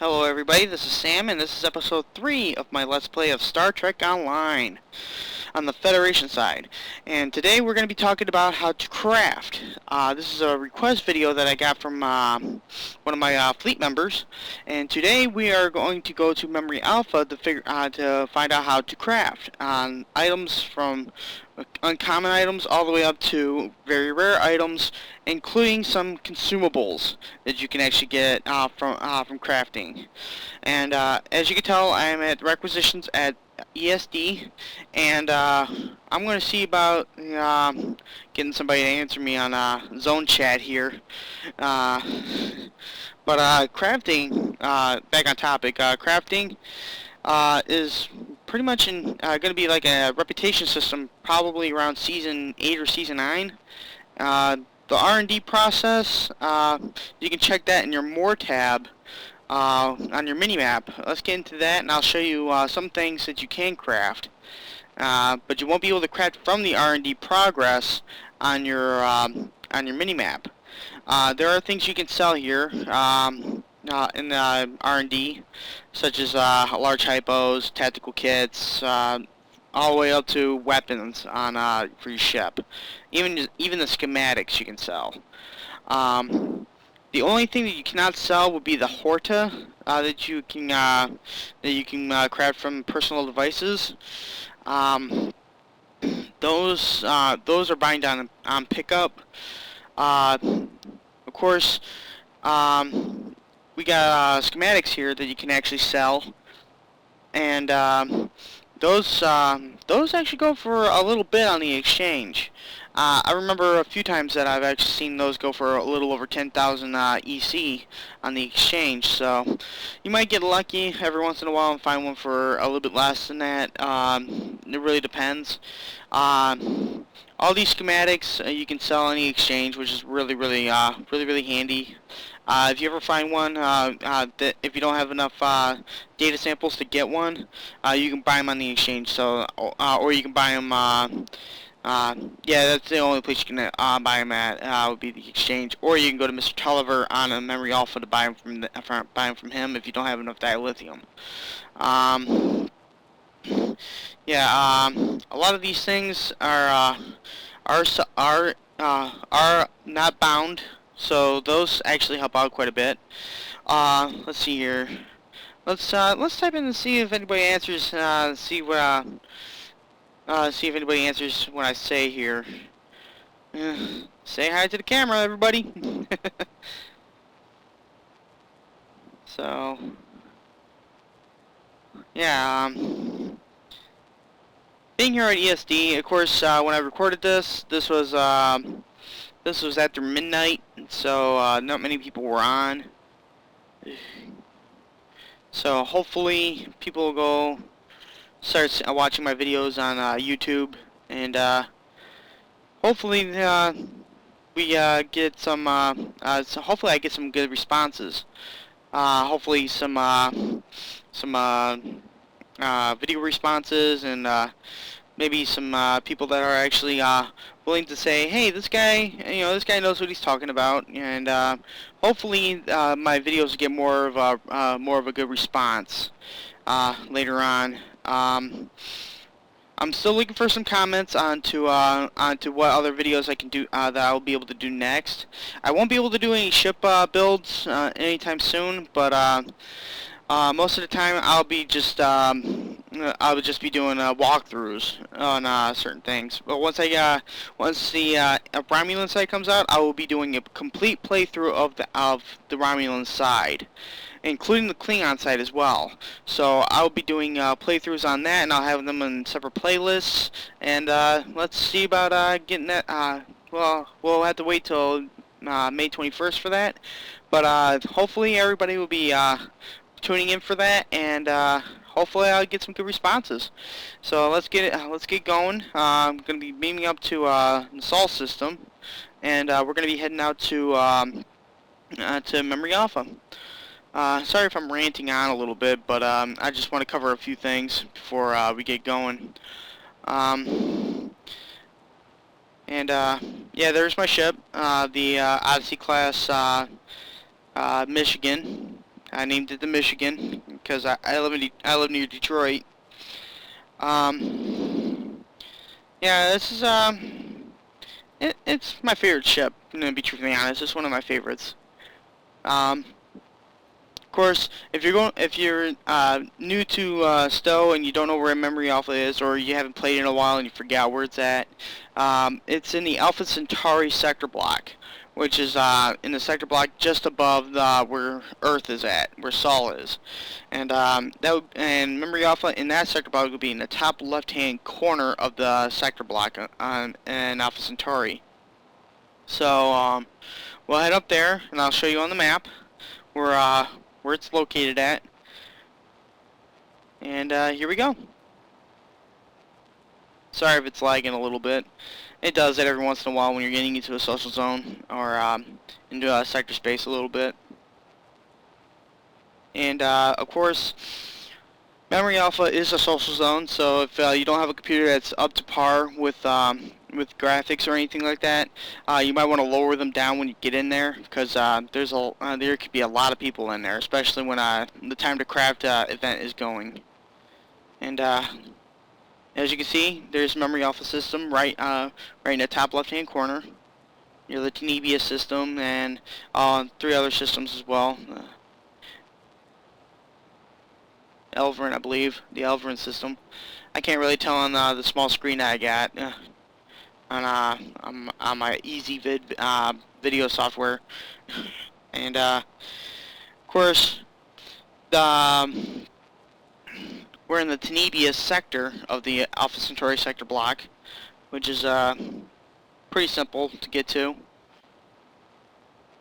Hello everybody, this is Sam, and this is episode 3 of my Let's Play of Star Trek Online on the Federation side. And today we're going to be talking about how to craft. This is a request video that I got from one of my fleet members, and today we are going to go to Memory Alpha to find out how to craft on items from uncommon items all the way up to very rare items, including some consumables that you can actually get from crafting. And as you can tell, I am at requisitions at ESD, and I'm going to see about getting somebody to answer me on zone chat here. But crafting, back on topic, crafting is pretty much going to be like a reputation system, probably around season 8 or season 9. The R&D process, you can check that in your More tab on your mini-map. Let's get into that, and I'll show you some things that you can craft. But you won't be able to craft from the R&D progress on your mini-map. There are things you can sell here in the R&D, such as large hypos, tactical kits, all the way up to weapons on for your ship. Even the schematics you can sell. The only thing that you cannot sell would be the Horta that you can craft from personal devices. Those are bind on pickup. Of course, we got schematics here that you can actually sell, and those actually go for a little bit on the exchange. I remember a few times that I've actually seen those go for a little over 10,000 EC on the exchange, so you might get lucky every once in a while and find one for a little bit less than that. It really depends. All these schematics you can sell on the exchange, which is really handy. If you ever find one that if you don't have enough data samples to get one, you can buy them on the exchange. So, or you can buy them. Yeah, that's the only place you can buy them at. Would be the exchange, or you can go to Mr. Tulliver on a Memory Alpha to buy them from him if you don't have enough dilithium. Yeah, a lot of these things are not bound, so those actually help out quite a bit. Let's see here. Let's type in and see if anybody answers. See if anybody answers what I say here. Say hi to the camera, everybody. So, yeah. Being here at ESD, of course, when I recorded this was after midnight, so not many people were on. So hopefully people will go start watching my videos on YouTube, and hopefully we get some. So hopefully I get some good responses. Hopefully some video responses, and maybe some people that are actually willing to say, hey, this guy knows what he's talking about, and hopefully my videos get more of a good response later on. I'm still looking for some comments onto what other videos I can do that I'll be able to do next. I won't be able to do any ship builds anytime soon, but most of the time I'll be just be doing walkthroughs on certain things. But once the Romulan side comes out, I will be doing a complete playthrough of the Romulan side, including the Klingon side as well. So I'll be doing playthroughs on that, and I'll have them in separate playlists. And let's see about getting that. Well, we'll have to wait till May 21st for that. But hopefully everybody will be tuning in for that, and hopefully I'll get some good responses. So let's get going. I'm going to be beaming up to the Sol system, and we're going to be heading out to Memory Alpha. Sorry if I'm ranting on a little bit, but I just want to cover a few things before we get going. Yeah, there's my ship, the Odyssey class Michigan. I named it the Michigan because I live near Detroit. Yeah, this is it's my favorite ship. To be truthfully honest, it's one of my favorites. Of course, if you're new to Stowe and you don't know where Memory Alpha is, or you haven't played in a while and you forgot where it's in the Alpha Centauri sector block, which is in the sector block just above where Earth is at, where Sol is, and and Memory Alpha in that sector block would be in the top left-hand corner of the sector block in Alpha Centauri. So we'll head up there, and I'll show you on the map where it's located at. And here we go. Sorry if it's lagging a little bit. It does that every once in a while when you're getting into a social zone or into a sector space a little bit. And of course, Memory Alpha is a social zone, so if you don't have a computer that's up to par with graphics or anything like that, you might want to lower them down when you get in there, because there could be a lot of people in there, especially when the time to craft event is going. And as you can see, there's Memory Alpha system right in the top left-hand corner. You know, the Tenebia system and 3 other systems as well. Elverin, I believe, the Elverin system. I can't really tell on the small screen that I got on my EasyVid video software. And of course, we're in the Tenebia sector of the Alpha Centauri sector block, which is pretty simple to get to.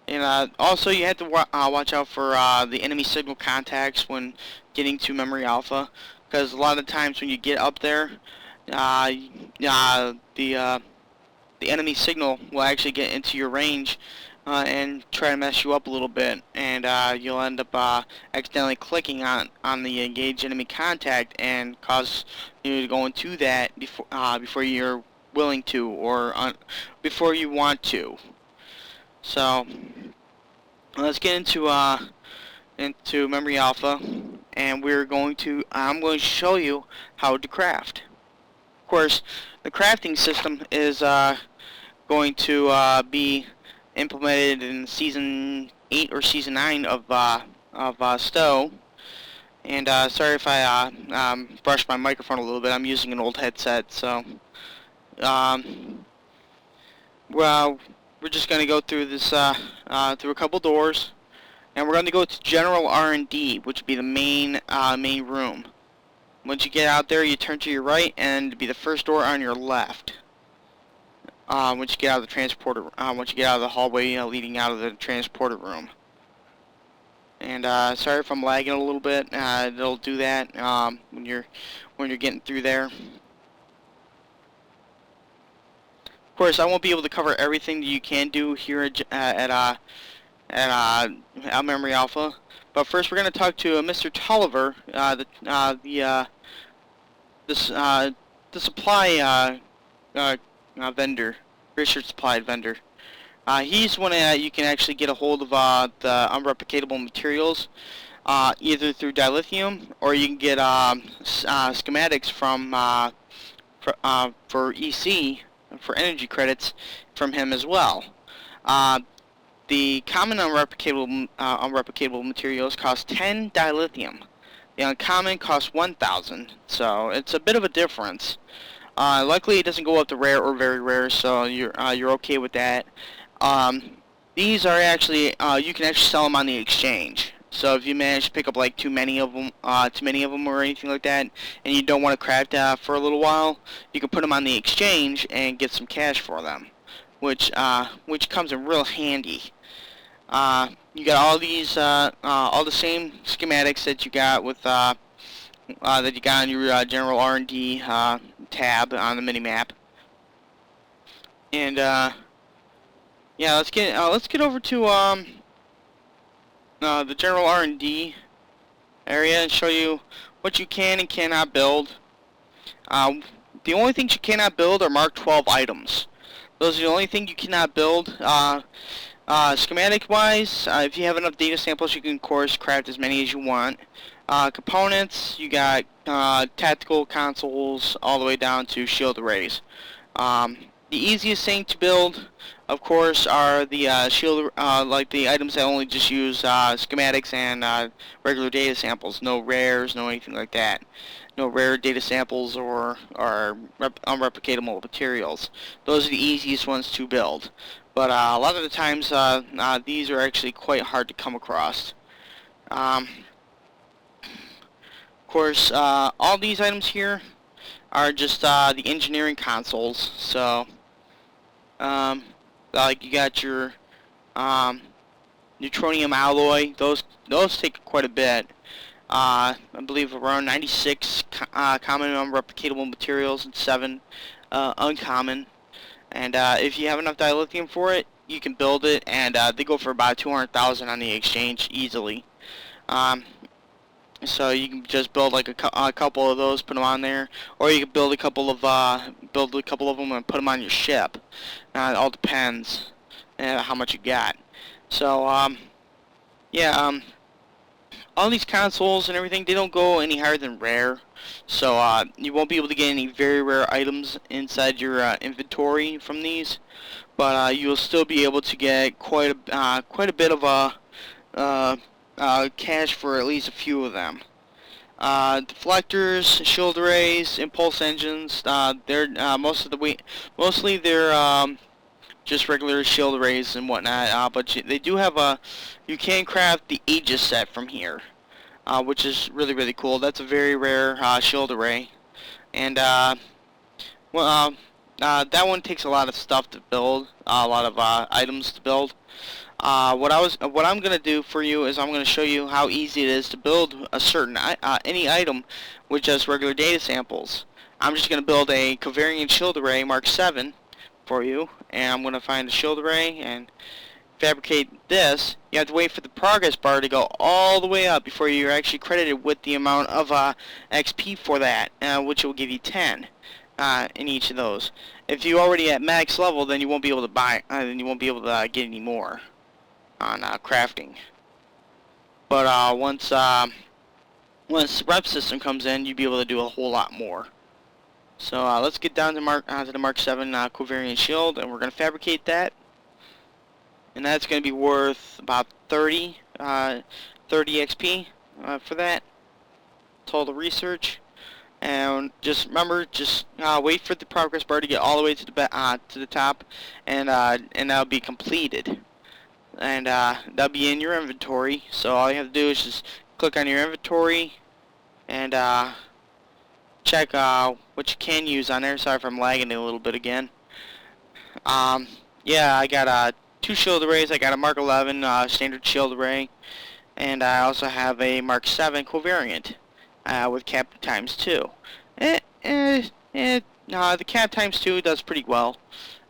And also, you have to watch out for the enemy signal contacts when getting to Memory Alpha, because a lot of times when you get up there, the enemy signal will actually get into your range and try to mess you up a little bit, and you'll end up accidentally clicking on the engaged enemy contact and cause you to go into that before you're willing to, or before you want to. So let's get into Memory Alpha, and I'm going to show you how to craft. Of course, the crafting system is going to be implemented in season 8 or season 9 of Stowe. And sorry if I brushed my microphone a little bit. I'm using an old headset, so well, we're just going to go through this through a couple doors, and we're going to go to General R&D, which would be the main room. Once you get out there, you turn to your right, and it'll be the first door on your left. Once you get out of the transporter, once you get out of the hallway leading out of the transporter room. And sorry if I'm lagging a little bit. It'll do that when you're getting through there. Of course, I won't be able to cover everything that you can do here at Memory Alpha. But first, we're going to talk to Mr. Tolliver, the supply vendor, research supply vendor. He's one you can actually get a hold of the unreplicatable materials, either through dilithium, or you can get schematics from for EC, for energy credits, from him as well. The common unreplicatable materials cost 10 dilithium. The uncommon costs 1,000, so it's a bit of a difference. Luckily, it doesn't go up to rare or very rare, so you're okay with that. These are actually you can actually sell them on the exchange. So if you manage to pick up like too many of them or anything like that, and you don't want to craft for a little while, you can put them on the exchange and get some cash for them, which comes in real handy. You got all these all the same schematics that you got with that you got on your general R&D tab on the minimap. And yeah, let's get over to the general R&D area and show you what you can and cannot build. The only things you cannot build are Mark 12 items. Those are the only thing you cannot build. Schematic wise, if you have enough data samples, you can of course craft as many as you want. Components, you got tactical consoles all the way down to shield arrays. The easiest thing to build, of course, are the shield, like the items that only just use schematics and regular data samples. No rares, no anything like that. No rare data samples or unreplicatable materials. Those are the easiest ones to build. But a lot of the times, these are actually quite hard to come across. Of course, all these items here are just the engineering consoles. So, like you got your neutronium alloy. Those take quite a bit. I believe around 96 common unreplicatable materials and 7 uncommon. And if you have enough dilithium for it, you can build it, and they go for about 200,000 on the exchange easily. So you can just build like a couple of those, put them on there, or you can build a couple of them and put them on your ship. It all depends how much you got. So yeah, all these consoles and everything, they don't go any higher than rare. So you won't be able to get any very rare items inside your inventory from these, but you'll still be able to get quite a bit of cash for at least a few of them. Deflectors, shield arrays, impulse engines. They're mostly they're just regular shield arrays and whatnot. But they do have you can craft the Aegis set from here, which is really cool. That's a very rare shield array, and well, that one takes a lot of stuff to build, a lot of items to build. What I'm gonna do for you is I'm gonna show you how easy it is to build a certain any item with just regular data samples. I'm just gonna build a covariant shield array Mark 7 for you, and I'm gonna find a shield array and fabricate this. You have to wait for the progress bar to go all the way up before you're actually credited with the amount of XP for that, which will give you 10 in each of those. If you're already at max level, then you won't be able to buy, then you won't be able to get any more on crafting. But once the rep system comes in, you'll be able to do a whole lot more. So let's get down to the Mark 7 covariant shield, and we're going to fabricate that. And that's going to be worth about 30 XP for that total research. And just remember, just wait for the progress bar to get all the way to the top, and that'll be completed. And that'll be in your inventory. So all you have to do is just click on your inventory and check what you can use on there. Sorry if I'm lagging a little bit again. Yeah, I got 2 shield arrays. I got a Mark 11 standard shield array, and I also have a Mark 7 covariant with cap times 2. The cap times 2 does pretty well,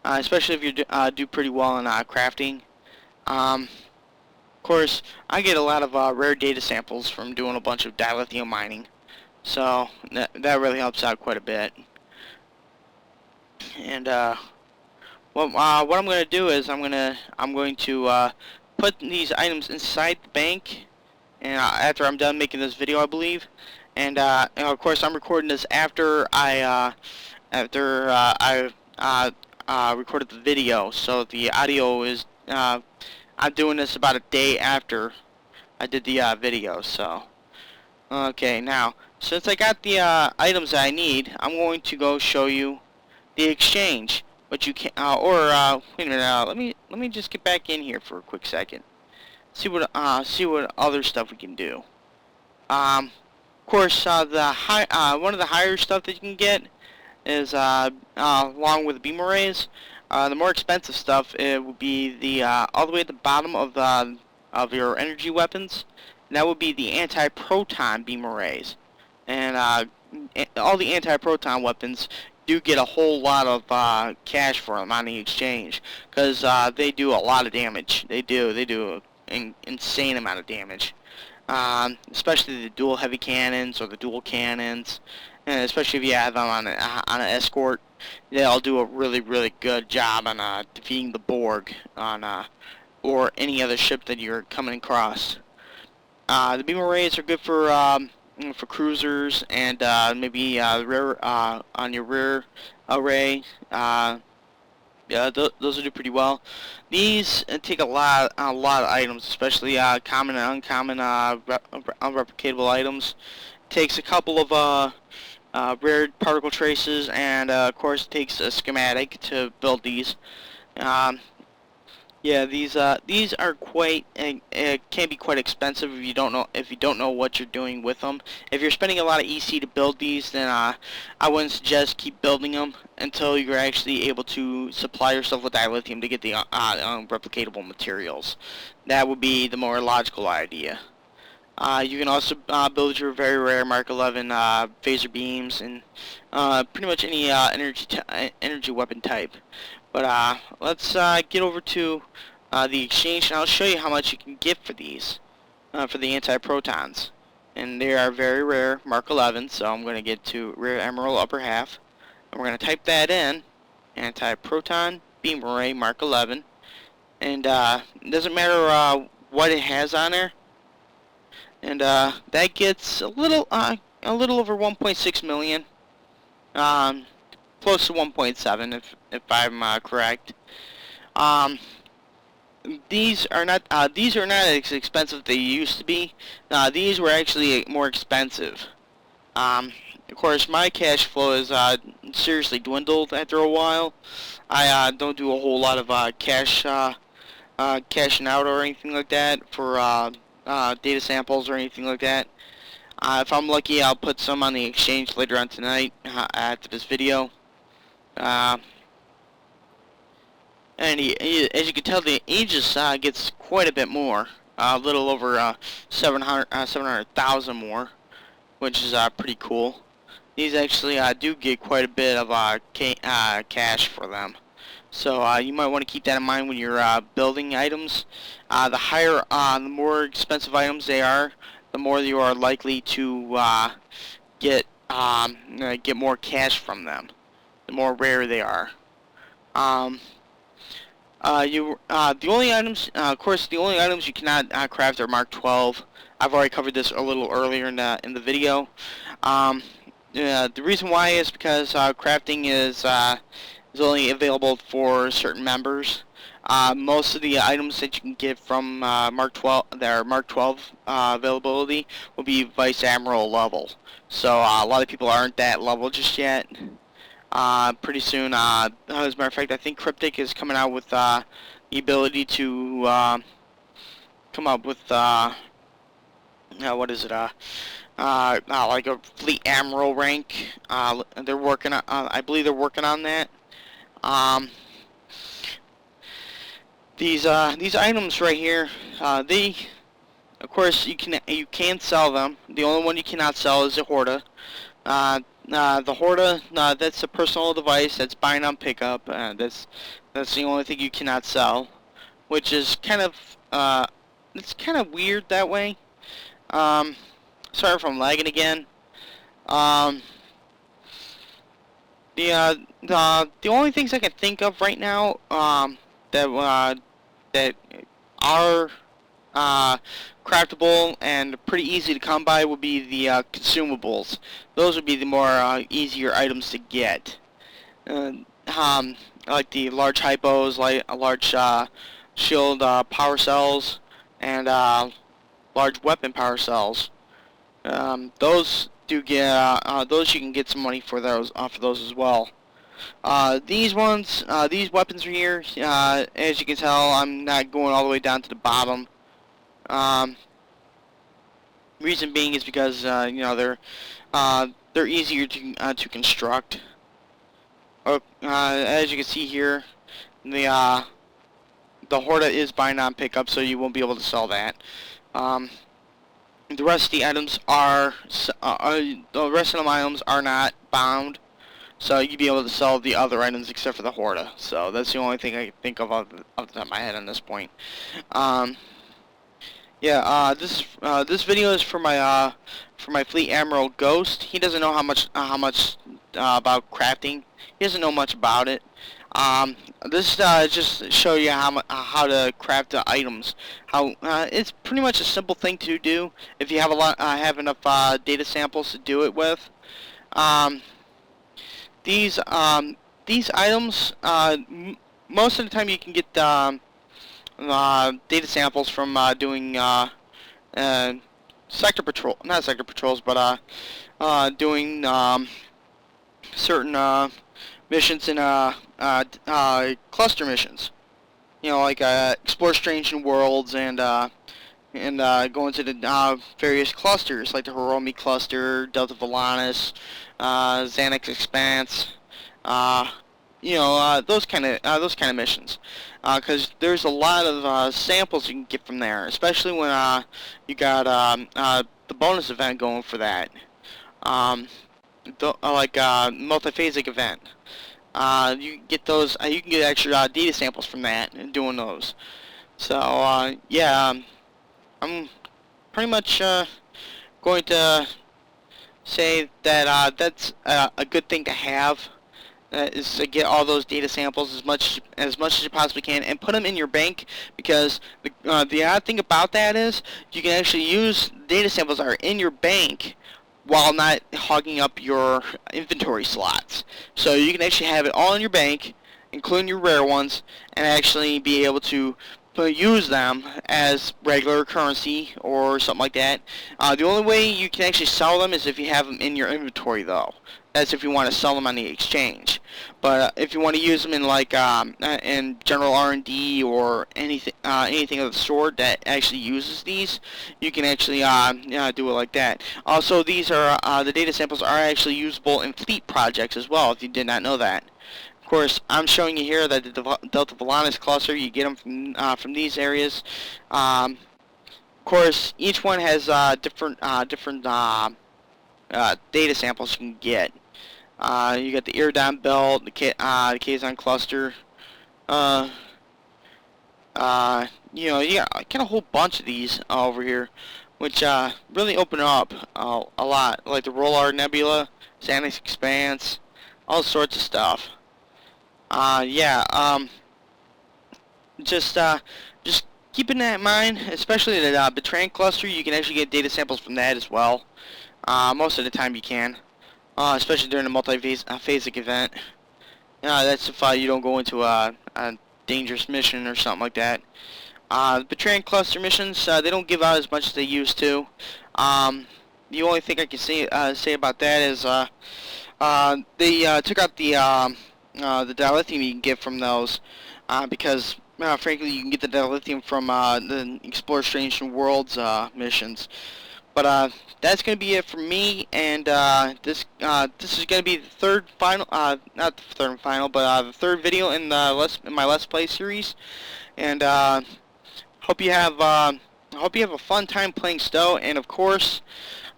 especially if you do pretty well in crafting. Of course, I get a lot of rare data samples from doing a bunch of dilithium mining, so that really helps out quite a bit. And what I'm going to do is I'm going to put these items inside the bank, and after I'm done making this video, I believe. And of course, I'm recording this after I recorded the video, so the audio is I'm doing this about a day after I did the video. So okay, now since I got the items I need, I'm going to go show you the exchange. But you can wait a minute. Let me just get back in here for a quick second. See what other stuff we can do. Of course, one of the higher stuff that you can get is along with the beam arrays. The more expensive stuff, it would be the all the way at the bottom of your energy weapons. And that would be the anti-proton beam arrays, and all the anti-proton weapons do get a whole lot of cash for them on the exchange, because they do a lot of damage. They do an insane amount of damage, especially the dual heavy cannons or the dual cannons, and especially if you have them on an escort. They'll do a really good job on defeating the Borg on or any other ship that you're coming across. The beam arrays are good for cruisers and maybe rear on your rear array. Yeah, those will do pretty well. These take a lot of items, especially common and uncommon unreplicatable items. Takes a couple of rare particle traces, and of course it takes a schematic to build these. Um, yeah, these are quite can be quite expensive if you don't know what you're doing with them. If you're spending a lot of EC to build these, then I wouldn't suggest keep building them until you're actually able to supply yourself with dilithium to get the replicatable materials. That would be the more logical idea. You can also build your very rare Mark 11 phaser beams and pretty much any energy weapon type. But let's get over to the exchange, and I'll show you how much you can get for these, for the anti-protons. And they are very rare, Mark 11, so I'm going to get to rare emerald upper half. And we're going to type that in, anti-proton beam array Mark 11. And it doesn't matter what it has on there. And that gets a little over 1.6 million. Close to 1.7 if I'm correct. These are not as expensive as they used to be. These were actually more expensive. Of course, my cash flow is seriously dwindled after a while. I don't do a whole lot of cashing out or anything like that for data samples or anything like that. If I'm lucky, I'll put some on the exchange later on tonight after this video. And as you can tell, the Aegis gets quite a bit more, a little over 700,000 more, which is pretty cool. These actually do get quite a bit of cash for them, so you might want to keep that in mind when you're building items. The more expensive items they are, the more you are likely to get more cash from them. The more rare they are. The only items, of course, the only items you cannot craft are Mark 12. I've already covered this a little earlier in the video. The reason why is because crafting is only available for certain members. Most of the items that you can get from Mark 12, their Mark 12 availability, will be Vice Admiral level. So a lot of people aren't that level just yet. Pretty soon, as a matter of fact, I think Cryptic is coming out with the ability to come up with what is it? Like a Fleet Admiral rank. They're working on. I believe they're working on that. These items right here, they, of course, you can sell them. The only one you cannot sell is the Horta. The Horta, that's a personal device that's buying on pickup. That's the only thing you cannot sell, which is kind of it's kind of weird that way. Sorry if I'm lagging again. The only things I can think of right now that are craftable and pretty easy to come by would be the consumables. Those would be the more easier items to get. Like the large hypos, like a large shield power cells, and large weapon power cells. Those do get those you can get some money for those as well. These weapons right here, as you can tell, I'm not going all the way down to the bottom. Reason being is because you know, they're easier to construct. As you can see here, the Horta is buying on pickup, so you won't be able to sell that. The rest of the items are not bound, so you'd be able to sell the other items except for the Horta. So that's the only thing I can think of off the top of my head on this point. This video is for my Fleet Admiral Ghost. He doesn't know how much about crafting. He doesn't know much about it. This just show you how to craft the items. How it's pretty much a simple thing to do if you have enough data samples to do it with. Um, these um, these items, most of the time you can get data samples from doing uh, not sector patrols, but doing certain missions in cluster missions. You know, like explore strange new worlds and go into the various clusters, like the Hiromi cluster, Delta Volantis, Xanax Expanse. Uh, those kind of missions, because there's a lot of samples you can get from there, especially when you got the bonus event going for that, um, like multiphasic event. You can get those. You can get extra data samples from that and doing those. So yeah, I'm pretty much going to say that that's a good thing to have. Is to get all those data samples as much as you possibly can and put them in your bank, because the odd thing about that is you can actually use data samples that are in your bank while not hogging up your inventory slots. So you can actually have it all in your bank, including your rare ones, and actually be able to use them as regular currency or something like that. The only way you can actually sell them is if you have them in your inventory, though. That's if you want to sell them on the exchange. But if you want to use them in like in general R&D or anything of the sort that actually uses these, you can actually do it like that. Also, these are the data samples are actually usable in fleet projects as well, if you did not know that. Of course, I'm showing you here that the Delta Volantis cluster, you get them from these areas. Of course, each one has different data samples you can get. You got the Iridon belt, the Kazon cluster. Uh, you got a whole bunch of these over here, which really open up a lot, like the Rollard Nebula, Xanax Expanse, all sorts of stuff. Yeah. Just keeping that in mind, especially the Betraying cluster. You can actually get data samples from that as well. Most of the time you can. Especially during a multi-phasic event. That's if you don't go into a dangerous mission or something like that. Betraying cluster missions, they don't give out as much as they used to. The only thing I can say about that is they took out the dilithium you can get from those, because frankly you can get the dilithium from the Explore Strange New Worlds missions. But that's gonna be it for me, and this is gonna be the third final, not the third and final, but the third video in my Let's Play series. And hope you have a fun time playing Stowe. And of course,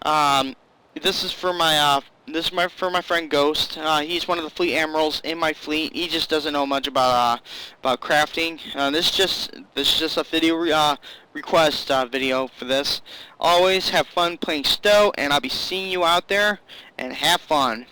um, this is for my friend Ghost. He's one of the fleet admirals in my fleet. He just doesn't know much about crafting. This is just a video request video for this. Always have fun playing Stowe, and I'll be seeing you out there. And have fun.